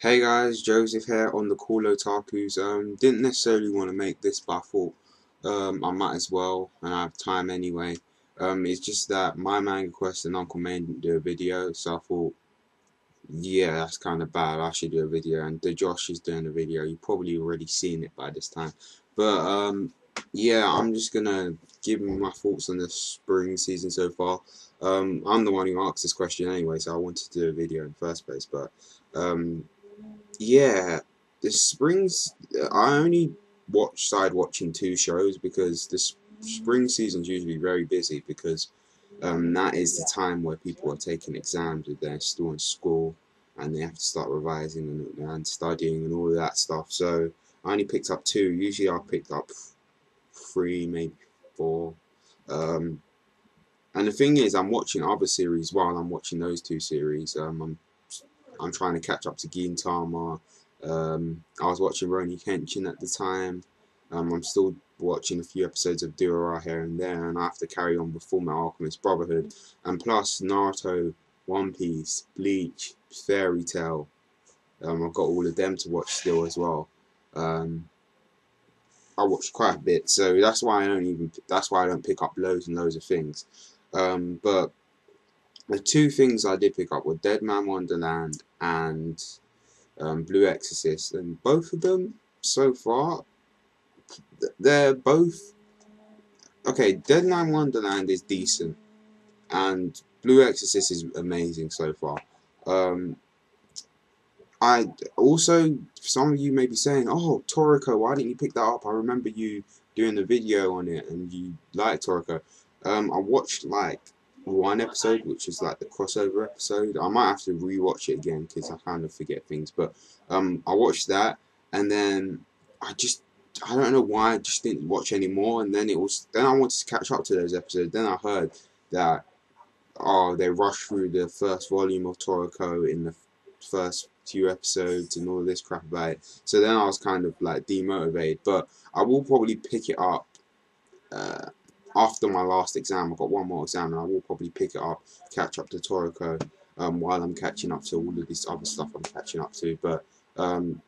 Hey guys, Joseph here on the Call Otakus. Didn't necessarily want to make this, but I thought I might as well, and I have time anyway. It's just that my manga quest and Uncle Main didn't do a video, so I thought, yeah, that's kind of bad. I should do a video, and the Josh is doing a video. You've probably already seen it by this time, but yeah, I'm just gonna give my thoughts on the spring season so far. I'm the one who asked this question anyway, so I wanted to do a video in the first place, but um. Yeah, the springs. I only started watching two shows because the spring season's usually very busy because that is the time where people are taking exams if they're still in school and they have to start revising and studying and all of that stuff. So I only picked up two. Usually I picked up three, maybe four. Um, and the thing is, I'm watching other series while I'm watching those two series. I'm trying to catch up to Gintama. I was watching Roni Kenshin at the time. I'm still watching a few episodes of Durara here and there, and I have to carry on with Fullmetal Alchemist Brotherhood, and plus Naruto, One Piece, Bleach, Fairy Tail. I've got all of them to watch still as well. Um, I watch quite a bit, so that's why I don't pick up loads and loads of things. But the two things I did pick up were Deadman Wonderland and Blue Exorcist, and both of them so far, they're both okay. Deadman Wonderland is decent, and Blue Exorcist is amazing so far. Um, I also, some of you may be saying, "Oh, Toriko, why didn't you pick that up? I remember you doing a video on it, and you liked Toriko." I watched like one episode, which is like the crossover episode. I might have to rewatch it again because I kind of forget things. But I watched that, and then I don't know why I just didn't watch anymore. And then then I wanted to catch up to those episodes. Then I heard that they rushed through the first volume of Toriko in the first few episodes and all this crap about it. So then I was kind of like demotivated. But I will probably pick it up uh, after my last exam. I've got one more exam, and I will probably pick it up, catch up to Toriko while I'm catching up to all of this other stuff I'm catching up to. But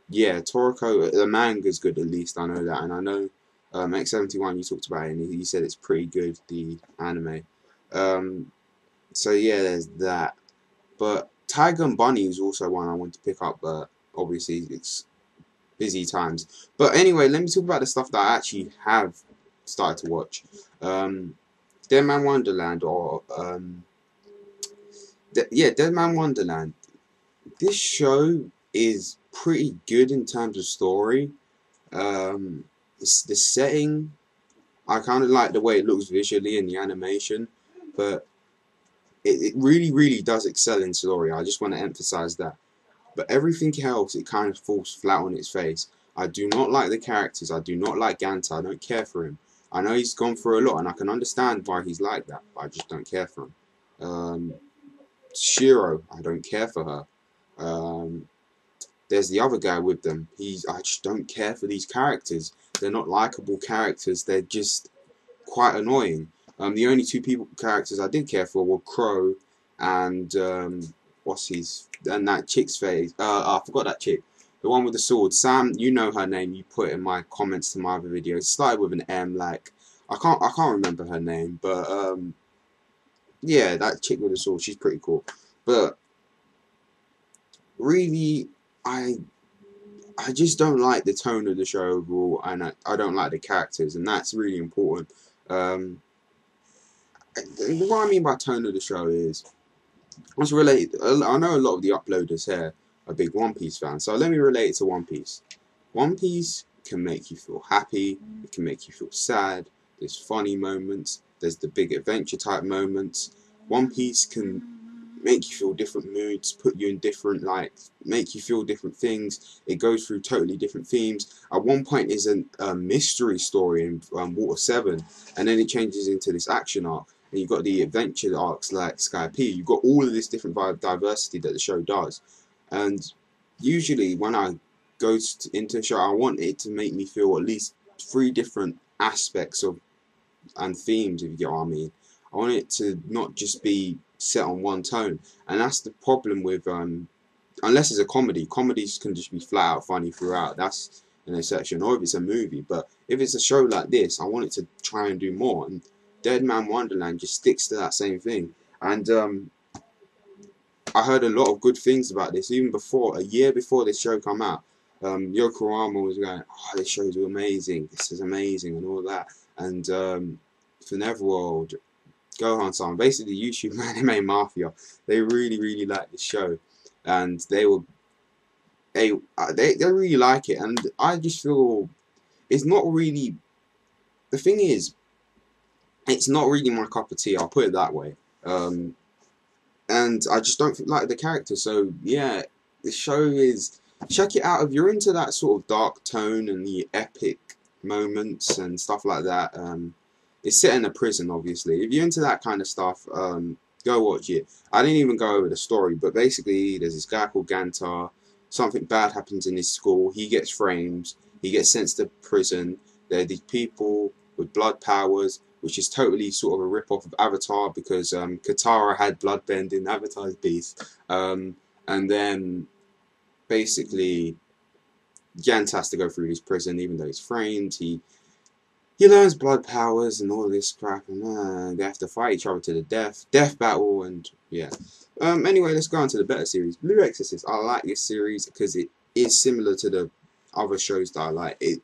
yeah, Toriko, the manga's good at least, I know that, and I know X71 you talked about it, and he said it's pretty good, the anime. Um, so yeah, there's that. But Tiger and Bunny is also one I want to pick up, but obviously it's busy times. But anyway, let me talk about the stuff that I actually have started to watch. Dead Man Wonderland, or yeah, Dead Man Wonderland. This show is pretty good in terms of story. It's the setting. I kind of like the way it looks visually and the animation, but it really, really does excel in story. I just want to emphasize that. But everything else, it kind of falls flat on its face. I do not like the characters. I do not like Ganta. I don't care for him. I know he's gone through a lot, and I can understand why he's like that, but I just don't care for him. Shiro, I don't care for her. There's the other guy with them. I just don't care for these characters. They're not likable characters. They're just quite annoying. The only two characters I did care for were Crow and and that chick's face. I forgot that chick. The one with the sword. Sam, you know her name. You put it in my comments to my other videos. It started with an M. Like I can't remember her name, but yeah, that chick with the sword. She's pretty cool. But really, I I just don't like the tone of the show overall, and I don't like the characters, and that's really important. Um, what I mean by tone of the show is, let's relate. I know a lot of the uploaders here are big One Piece fans, so let me relate it to One Piece. One Piece can make you feel happy, it can make you feel sad, there's funny moments, there's the big adventure type moments. One Piece can make you feel different moods, put you in different, like, make you feel different things. It goes through totally different themes. At one point is a mystery story in Water 7, and then it changes into this action arc. And you've got the adventure arcs like Sky P. You've got all of this different diversity that the show does. And usually when I go into a show, I want it to make me feel at least 3 different aspects of and themes, if you get what I mean. I want it to not just be set on one tone, and that's the problem with unless it's a comedy. Comedies can just be flat out funny throughout. That's an exception. Or if it's a movie. But if it's a show like this, I want it to try and do more. And Deadman Wonderland just sticks to that same thing. And I heard a lot of good things about this, even before, a year before this show come out. Yokohama was going, oh, this show's amazing, this is amazing, and all that. And for Neverworld, Gohan-san, basically YouTube Anime Mafia, they really like this show, and they really like it, and I just feel it's not really. The thing is, it's not really my cup of tea. I'll put it that way. And I just don't like the character. So yeah, the show is, check it out if you're into that sort of dark tone and the epic moments and stuff like that. It's set in a prison, obviously. If you're into that kind of stuff, go watch it. I didn't even go over the story, but basically there's this guy called Gantar. Something bad happens in his school. He gets framed. He gets sent to prison. There are these people with blood powers, which is totally sort of a rip-off of Avatar, because Katara had bloodbending, Avatar's beast. And then basically Gant has to go through this prison even though he's framed. He learns blood powers and all this crap, and they have to fight each other to the death battle, and yeah. Anyway, let's go on to the better series, Blue Exorcist. I like this series because it is similar to the other shows that I like. It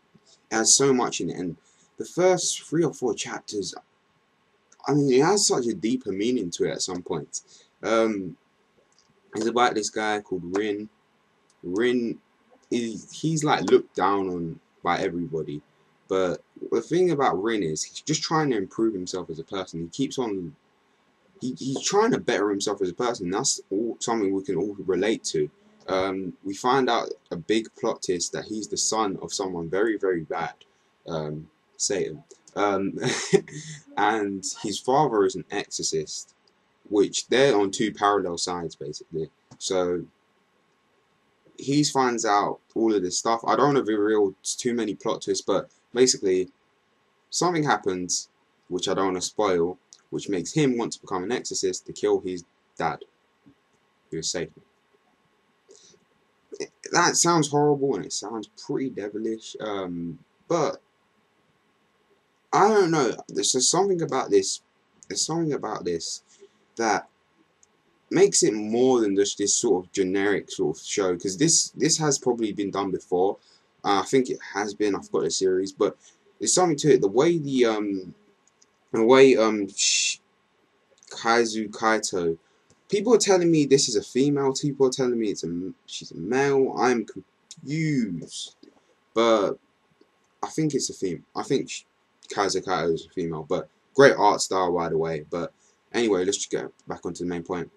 has so much in it, and the first 3 or 4 chapters, I mean, it has such a deeper meaning to it at some point. It's about this guy called Rin. Rin, he's like looked down on by everybody. But the thing about Rin is he's just trying to improve himself as a person. He keeps on, he's trying to better himself as a person. That's all something we can all relate to. We find out a big plot twist that he's the son of someone very bad. Satan. And his father is an exorcist, which they're on 2 parallel sides basically. So he finds out all of this stuff. I don't want to reveal too many plot twists, but basically something happens, which I don't want to spoil, which makes him want to become an exorcist to kill his dad, who is Satan. That sounds horrible and it sounds pretty devilish, but I don't know. There's something about this. There's something about this that makes it more than just this sort of generic sort of show. Because this has probably been done before. I think it has been. I've got a series, but there's something to it. The way Kaizu Kaito. People are telling me this is a female. People are telling me she's a male. I'm confused, but I think it's a female. I think Kaizu Kaito is a female, but great art style, by the way. But anyway, let's just get back onto the main point.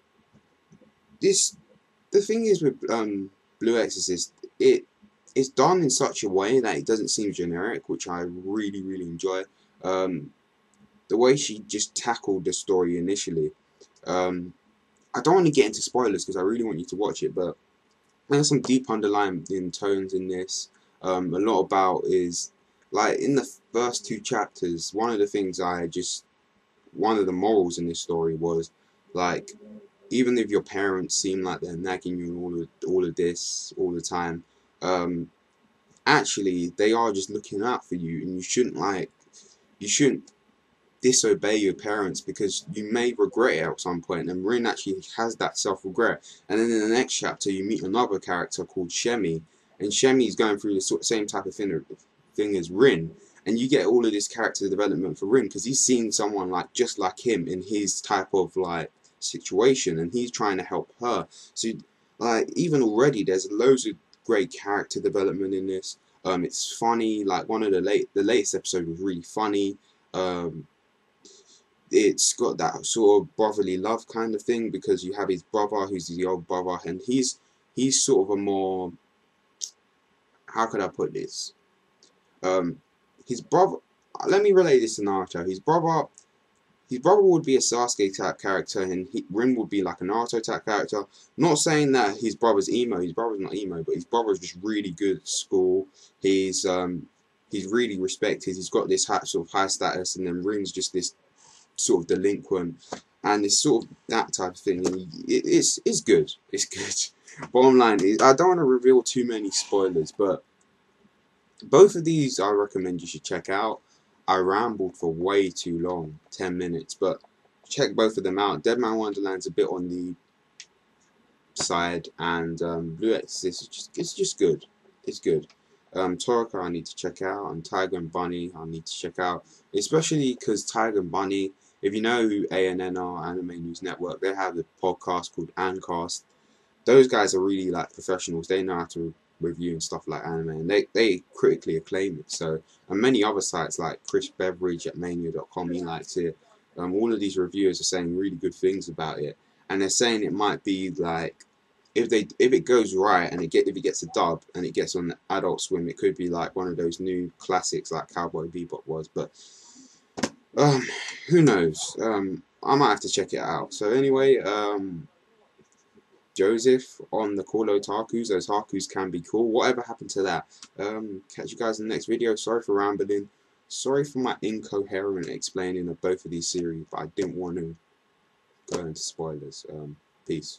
The thing is with Blue Exorcist, it's done in such a way that it doesn't seem generic, which I really enjoy. The way she just tackled the story initially. I don't want to get into spoilers because I really want you to watch it, but there's some deep underlying tones in this. A lot about is, like, in the first 2 chapters, one of the morals in this story was, like, even if your parents seem like they're nagging you all of this all the time, actually they are just looking out for you, and you shouldn't disobey your parents because you may regret it at some point. And Rin actually has that self-regret. And then in the next chapter you meet another character called Shemi, and Shemi's going through the same type of thing as Rin, and you get all of this character development for Rin because he's seen someone just like him in his type of like situation, and he's trying to help her. So like even already there's loads of great character development in this. It's funny. Like one of the latest episode was really funny. It's got that sort of brotherly love kind of thing because you have his brother who's the old brother, and he's sort of a more, how could I put this? His brother. Let me relate this to Naruto. His brother would be a Sasuke type character, and Rin would be like a Naruto type character. Not saying that his brother's emo. His brother's not emo, but his brother's just really good at school. He's really respected. He's got this sort of high status, and then Rin's just this sort of delinquent. and it's sort of that type of thing. And it's good. It's good. Bottom line is, I don't want to reveal too many spoilers, but both of these I recommend you should check out. I rambled for way too long, 10 minutes, but check both of them out. Deadman Wonderland's a bit on the side, and Blue Exorcist it's just good. It's good. Torika I need to check out, and Tiger and Bunny I need to check out, especially because Tiger and Bunny, if you know who ANN are, Anime News Network, they have a podcast called Ancast. Those guys are really like professionals. They know how to review and stuff like anime, and they critically acclaim it. So, and many other sites like Chris Beveridge at mania.com, he likes it. All of these reviewers are saying really good things about it, and they're saying it might be like, if it goes right and if it gets a dub and it gets on Adult Swim, it could be like one of those new classics like Cowboy Bebop was. But who knows? I might have to check it out. So anyway, Joseph on the cool otakus. Those hakus can be cool. Whatever happened to that? Catch you guys in the next video. Sorry for rambling. Sorry for my incoherent explaining of both of these series, but I didn't want to go into spoilers. Peace.